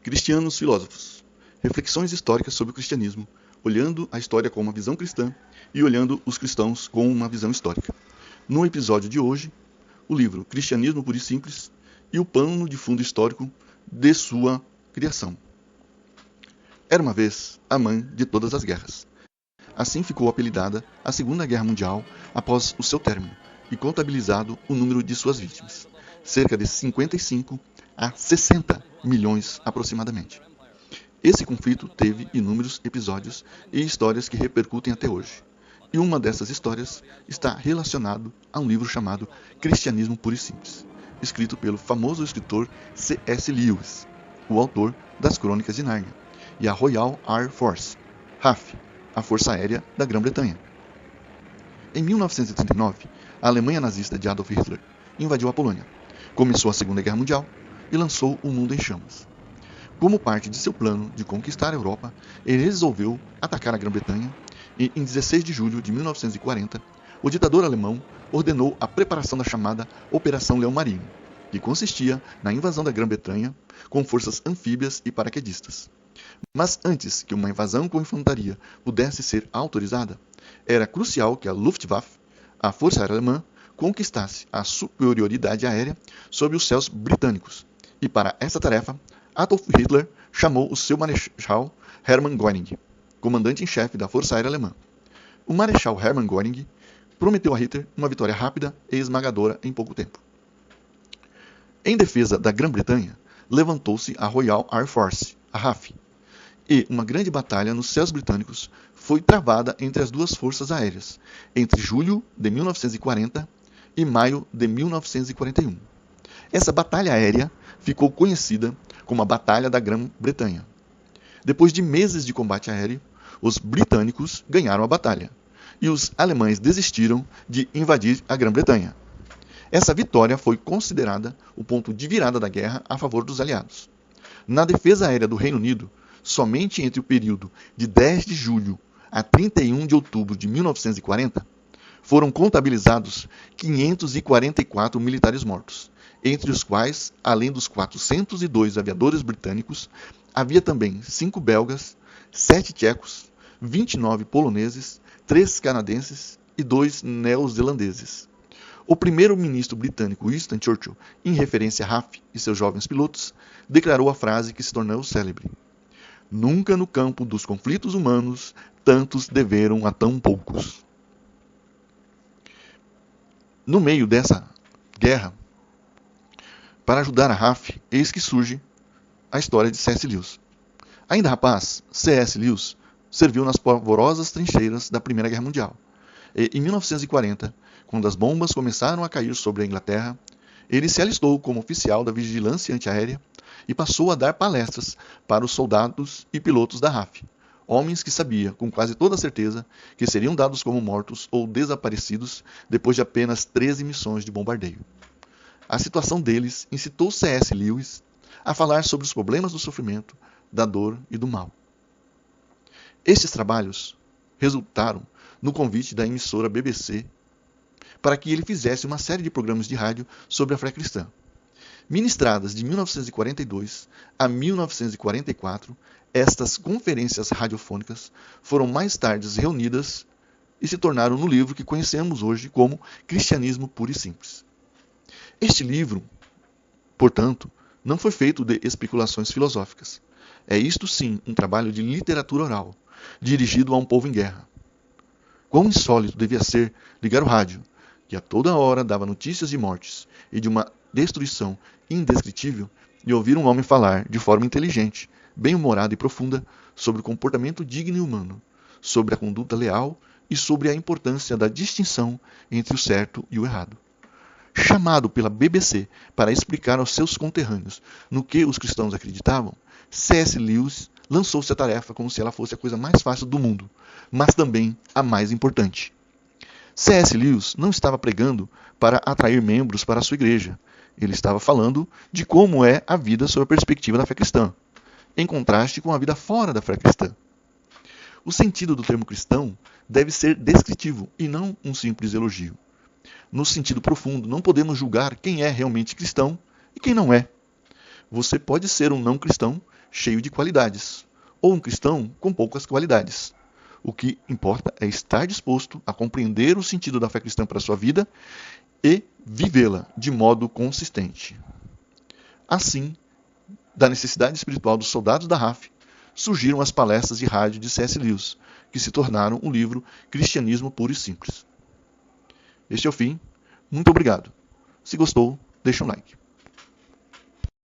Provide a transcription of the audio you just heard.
Cristianos filósofos. Reflexões históricas sobre o cristianismo, olhando a história com uma visão cristã e olhando os cristãos com uma visão histórica. No episódio de hoje, o livro Cristianismo Puro e Simples e o pano de fundo histórico de sua criação. Era uma vez a mãe de todas as guerras. Assim ficou apelidada a Segunda Guerra Mundial após o seu término e contabilizado o número de suas vítimas, cerca de 55 a 60 milhões aproximadamente. Esse conflito teve inúmeros episódios e histórias que repercutem até hoje. E uma dessas histórias está relacionado a um livro chamado Cristianismo Puro e Simples, escrito pelo famoso escritor C.S. Lewis, o autor das Crônicas de Nárnia, e a Royal Air Force, RAF, a Força Aérea da Grã-Bretanha. Em 1939, a Alemanha nazista de Adolf Hitler invadiu a Polônia, começou a Segunda Guerra Mundial e lançou o mundo em chamas. Como parte de seu plano de conquistar a Europa, ele resolveu atacar a Grã-Bretanha e, em 16 de julho de 1940, o ditador alemão ordenou a preparação da chamada Operação Leão Marinho, que consistia na invasão da Grã-Bretanha com forças anfíbias e paraquedistas. Mas antes que uma invasão com infantaria pudesse ser autorizada, era crucial que a Luftwaffe, a Força Aérea Alemã, conquistasse a superioridade aérea sobre os céus britânicos. E para essa tarefa, Adolf Hitler chamou o seu marechal Hermann Göring, comandante em chefe da Força Aérea Alemã. O marechal Hermann Göring prometeu a Hitler uma vitória rápida e esmagadora em pouco tempo. Em defesa da Grã-Bretanha, levantou-se a Royal Air Force, a RAF, e uma grande batalha nos céus britânicos foi travada entre as duas forças aéreas, entre julho de 1940 e maio de 1941. Essa batalha aérea ficou conhecida como a Batalha da Grã-Bretanha. Depois de meses de combate aéreo, os britânicos ganharam a batalha, e os alemães desistiram de invadir a Grã-Bretanha. Essa vitória foi considerada o ponto de virada da guerra a favor dos aliados. Na defesa aérea do Reino Unido, somente entre o período de 10 de julho a 31 de outubro de 1940, foram contabilizados 544 militares mortos, entre os quais, além dos 402 aviadores britânicos, havia também 5 belgas, 7 tchecos, 29 poloneses, 3 canadenses e 2 neozelandeses. O primeiro-ministro britânico Winston Churchill, em referência a RAF e seus jovens pilotos, declarou a frase que se tornou célebre: "Nunca no campo dos conflitos humanos tantos deveram a tão poucos." No meio dessa guerra, para ajudar a RAF, eis que surge a história de C.S. Lewis. Ainda rapaz, C.S. Lewis serviu nas pavorosas trincheiras da Primeira Guerra Mundial. E, em 1940, quando as bombas começaram a cair sobre a Inglaterra, ele se alistou como oficial da vigilância antiaérea e passou a dar palestras para os soldados e pilotos da RAF, homens que sabia, com quase toda certeza, que seriam dados como mortos ou desaparecidos depois de apenas 13 missões de bombardeio. A situação deles incitou C.S. Lewis a falar sobre os problemas do sofrimento, da dor e do mal. Estes trabalhos resultaram no convite da emissora BBC para que ele fizesse uma série de programas de rádio sobre a fé cristã. Ministradas de 1942 a 1944, estas conferências radiofônicas foram mais tarde reunidas e se tornaram no livro que conhecemos hoje como Cristianismo Puro e Simples. Este livro, portanto, não foi feito de especulações filosóficas. É isto sim um trabalho de literatura oral, dirigido a um povo em guerra. Quão insólito devia ser ligar o rádio, que a toda hora dava notícias de mortes e de uma destruição indescritível, e ouvir um homem falar de forma inteligente, bem-humorada e profunda sobre o comportamento digno e humano, sobre a conduta leal e sobre a importância da distinção entre o certo e o errado. Chamado pela BBC para explicar aos seus conterrâneos no que os cristãos acreditavam, C.S. Lewis lançou-se à tarefa como se ela fosse a coisa mais fácil do mundo, mas também a mais importante. C.S. Lewis não estava pregando para atrair membros para a sua igreja. Ele estava falando de como é a vida sob a perspectiva da fé cristã, em contraste com a vida fora da fé cristã. O sentido do termo cristão deve ser descritivo e não um simples elogio. No sentido profundo, não podemos julgar quem é realmente cristão e quem não é. Você pode ser um não cristão cheio de qualidades, ou um cristão com poucas qualidades. O que importa é estar disposto a compreender o sentido da fé cristã para a sua vida e vivê-la de modo consistente. Assim, da necessidade espiritual dos soldados da RAF, surgiram as palestras de rádio de C.S. Lewis, que se tornaram o livro Cristianismo Puro e Simples. Este é o fim. Muito obrigado. Se gostou, deixa um like.